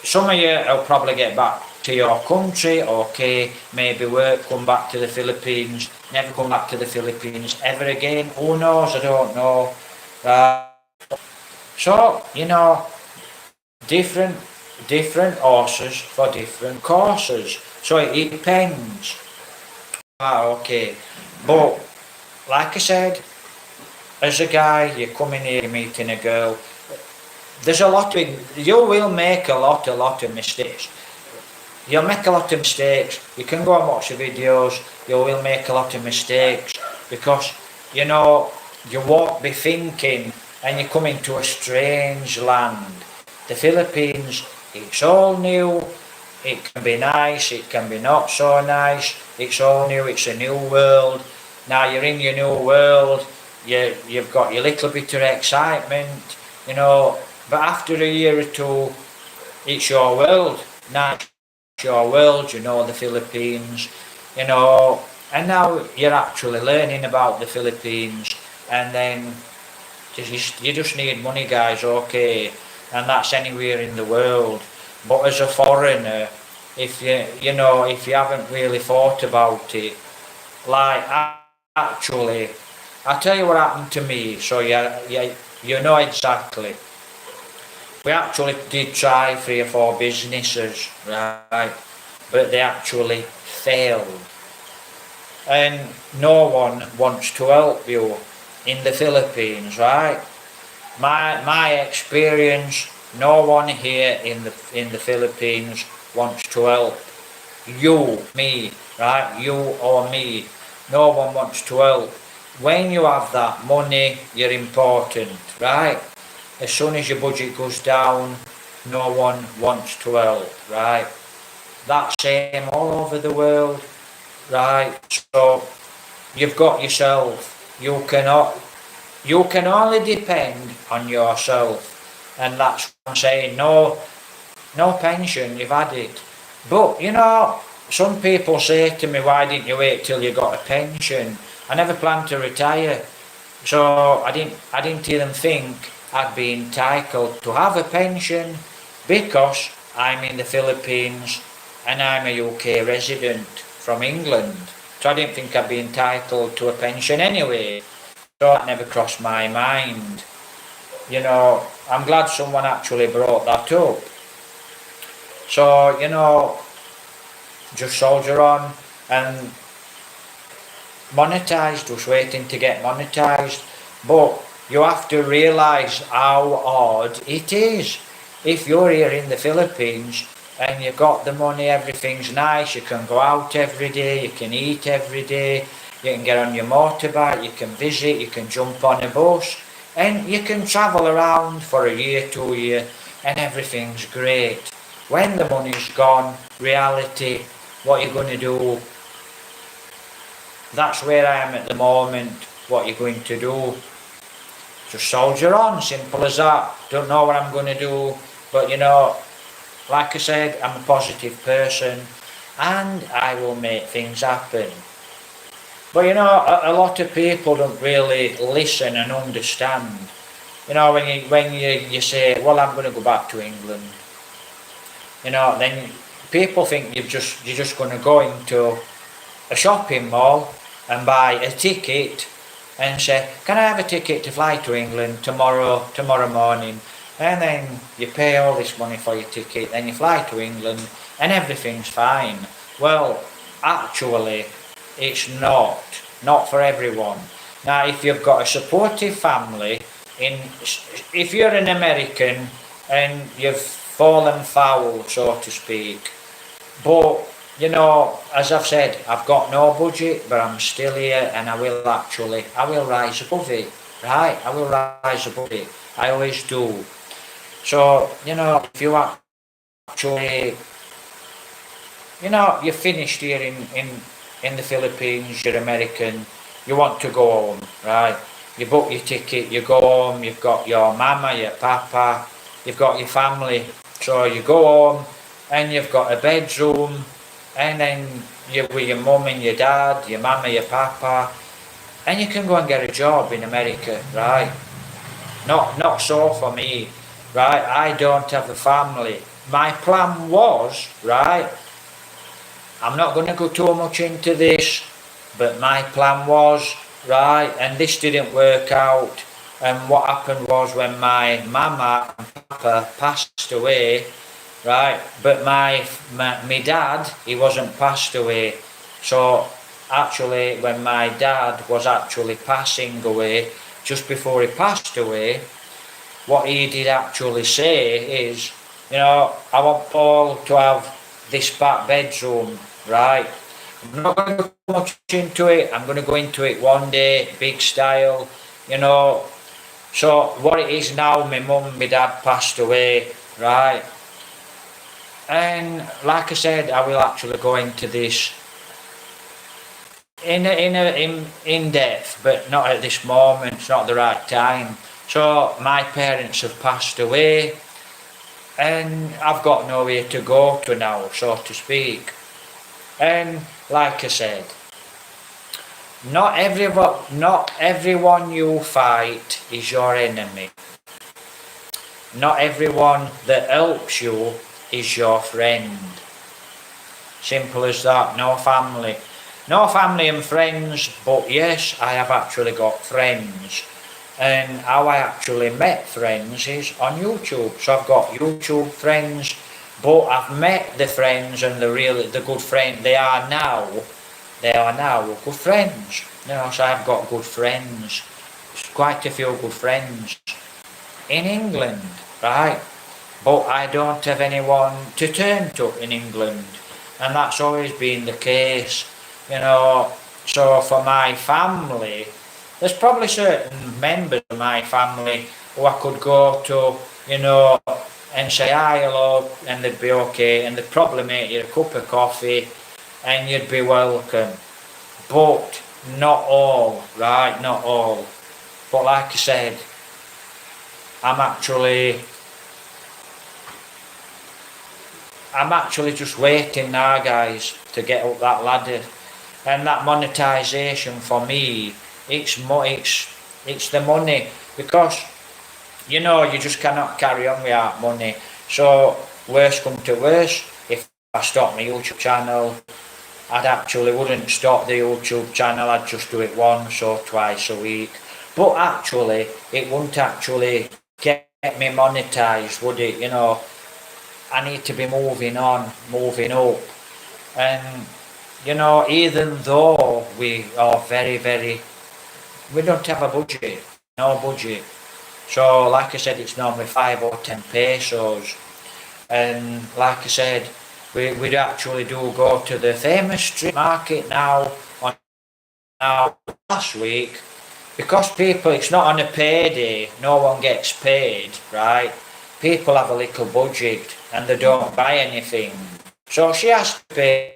Some of you will probably get back to your country, okay, maybe work, come back to the Philippines, never come back to the Philippines ever again. Who knows? I don't know. So, you know, different horses for different courses. So it depends. Okay. But, like I said, as a guy, you come in here, you're meeting a girl, there's a lot of, you will make a lot of mistakes. You'll make a lot of mistakes. You can go and watch the videos, you will make a lot of mistakes because, you know, you won't be thinking and you come into a strange land. The Philippines, it's all new, it can be nice, it can be not so nice, it's all new, it's a new world. Now you're in your new world, you've got your little bit of excitement, you know, but after a year or two, it's your world. Now it's your world, you know, the Philippines, you know, and now you're actually learning about the Philippines, and then you just need money, guys, okay, and that's anywhere in the world. But as a foreigner, if you haven't really thought about it, like actually, I'll tell you what happened to me, so you know exactly. We actually did try 3 or 4 businesses, right, but they actually failed. And no one wants to help you in the Philippines, right? My experience, no one here in the Philippines wants to help you, me, right? You or me. No one wants to help. When you have that money, you're important, right? As soon as your budget goes down, no one wants to help, right? That's same all over the world, right? So you've got yourself. You can only depend on yourself, and that's what I'm saying. No pension, you've had it. But you know, some people say to me, why didn't you wait till you got a pension? I never planned to retire, so I didn't even think I'd be entitled to have a pension because I'm in the Philippines and I'm a UK resident from England. So I didn't think I'd be entitled to a pension anyway. So that never crossed my mind. You know, I'm glad someone actually brought that up. So, you know, just soldier on. and monetized, just waiting to get monetized. But you have to realize how hard it is. If you're here in the Philippines and you've got the money, everything's nice, you can go out every day, you can eat every day, you can get on your motorbike, you can visit, you can jump on a bus, and you can travel around for a year, 2 years, and everything's great. When the money's gone, reality, what you're going to do, that's where I am at the moment. What you're going to do, just soldier on, simple as that. Don't know what I'm going to do, but you know, like I said, I'm a positive person and I will make things happen. But you know, a lot of people don't really listen and understand. You know, when you say, well, I'm going to go back to England, you know, then people think you're just going to go into a shopping mall and buy a ticket and say, can I have a ticket to fly to England tomorrow morning? And then you pay all this money for your ticket, then you fly to England and everything's fine. Well, actually, it's not for everyone. Now, if you've got a supportive family, if you're an American and you've fallen foul, so to speak, but you know, as I've said, I've got no budget, but I'm still here and I will rise above it, right? I will rise above it. I always do. So, you know, if you actually, you know, you're finished here in the Philippines, you're American, you want to go home, right? You book your ticket, you go home, you've got your mama, your papa, you've got your family. So you go home and you've got a bedroom, and then you're with your mum and your dad, your mama, your papa, and you can go and get a job in America, right? Not so for me, right? I don't have a family. My plan was, right? I'm not going to go too much into this, but my plan was, right, and this didn't work out. And what happened was when my mama and papa passed away, right, but my dad, he wasn't passed away. So actually when my dad was actually passing away, just before he passed away, what he did actually say is, you know, I want Paul to have this back bedroom, right? I'm not going to go much into it, I'm going to go into it one day, big style, you know. So what it is now, my mum and my dad passed away, right? And like I said, I will actually go into this in depth, but not at this moment. It's not the right time. So my parents have passed away, and I've got nowhere to go to now, so to speak. And like I said, not everyone you fight is your enemy. Not everyone that helps you is your friend. Simple as that. No family and friends, but yes, I have actually got friends. And how I actually met friends is on YouTube. So I've got YouTube friends, but I've met the friends, and the good friend they are now good friends. You know, so I've got good friends, quite a few good friends in England, right? But I don't have anyone to turn to in England, and that's always been the case, you know. So for my family, there's probably certain members of my family who I could go to, you know, and say hi, hello, and they'd be okay, and they'd probably make you a cup of coffee, and you'd be welcome. But not all, right? Not all. But like I said, I'm actually just waiting now, guys, to get up that ladder. And that monetization for me, it's the money, because you know you just cannot carry on without money. So worst come to worst, if I stop my YouTube channel, I'd actually wouldn't stop the YouTube channel, I'd just do it once or twice a week. But actually, it wouldn't actually get me monetized, would it? You know, I need to be moving on, moving up. And you know, even though we are we don't have a budget, no budget. So, like I said, it's normally 5 or 10 pesos. And like I said, we actually do go to the famous street market now on last week, because people, it's not on a payday, no one gets paid, right? People have a little budget and they don't buy anything. So she has to pay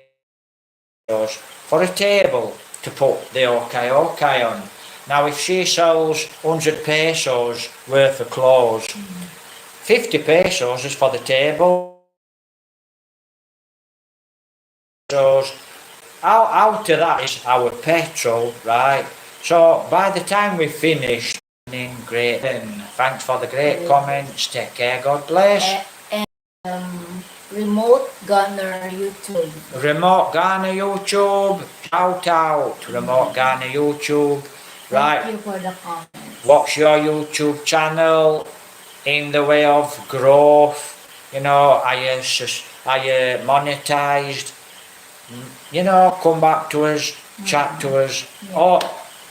us for a table to put the okay on. Now if she sells 100 pesos worth of clothes, 50 pesos is for the table. So out of that is our petrol, right? So by the time we finish, great. Thanks for the great comments. Take care. God bless. Remote Gunner YouTube. Remote Ghana YouTube. Shout out. Remote Ghana YouTube. Right. Thank you for the comments. What's your YouTube channel in the way of growth? You know, are you monetized? You know, come back to us, chat to us. Yeah. Oh,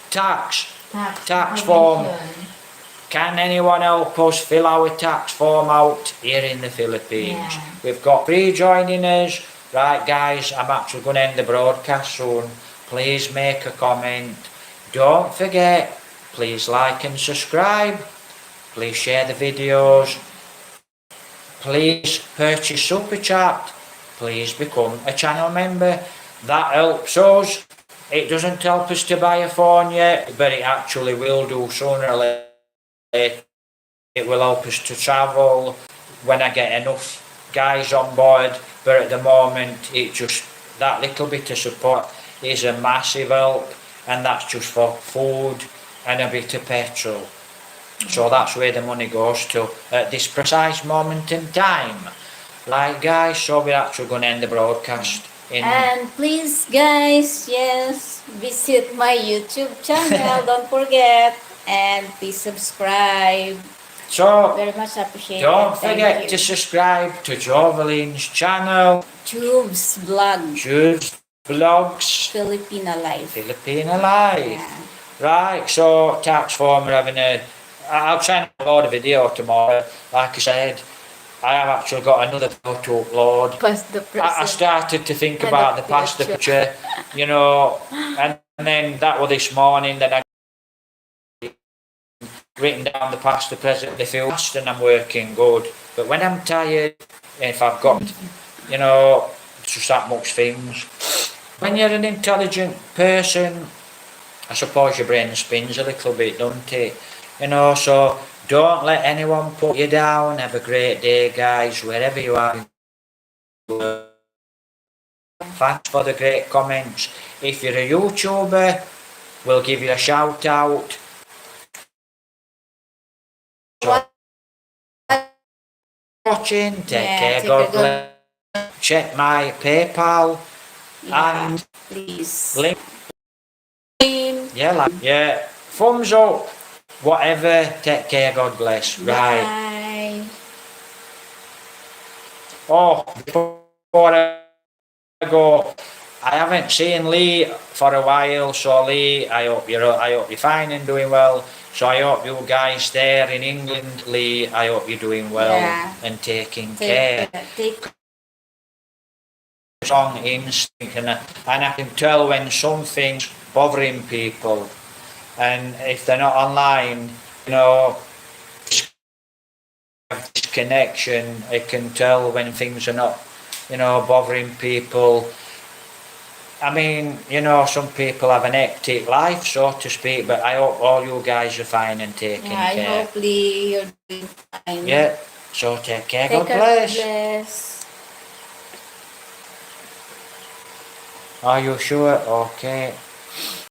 tax form. information. Can anyone help us fill our tax form out here in the Philippines? Yeah. We've got 3 joining us. Right, guys, I'm actually going to end the broadcast soon. Please make a comment. Don't forget, please like and subscribe. Please share the videos. Please purchase Super Chat. Please become a channel member. That helps us. It doesn't help us to buy a phone yet, but it actually will do sooner or later. It will help us to travel when I get enough guys on board, but at the moment it just, that little bit of support is a massive help, and that's just for food and a bit of petrol. So that's where the money goes to at this precise moment in time. Right, guys, so we're actually going to end the broadcast in... And please, guys, yes, visit my YouTube channel. Don't forget. And please subscribe. So Very much appreciated. don't Thank forget you. to subscribe to Jovelyn's channel, Tube's Vlog. Jude's Vlogs, Filipina Life. Filipina Life. Yeah. Right, so tax form, we're having I'll try and upload a video tomorrow. Like I said, I have actually got another photo to upload. Past the I present. started to think And about the the past, the future. future, you know, and then that was this morning, then I written down the past, the present, the future, and I'm working good. But when I'm tired, if I've got, you know, just that much things. When you're an intelligent person, I suppose your brain spins a little bit, don't it? You know, so don't let anyone put you down. Have a great day, guys, wherever you are. Thanks for the great comments. If you're a YouTuber, we'll give you a shout out. Watching, take care, God bless. Check my PayPal and please. link. Yeah, thumbs up, whatever. Take care, God bless. Right. Bye. Oh, before I go, I haven't seen Lee for a while, so Lee, I hope you're fine and doing well. So I hope you guys there in England, Lee, I hope you're doing well and taking care. Take On instinct, and I can tell when something's bothering people, and if they're not online, you know, this connection, I can tell when things are not, you know, bothering people. I mean, you know, some people have an hectic life, so to speak, but I hope all you guys are fine and taking care. Hopefully you're doing fine. Yeah, so take care, Take God care, bless. God bless. Are you sure? Okay.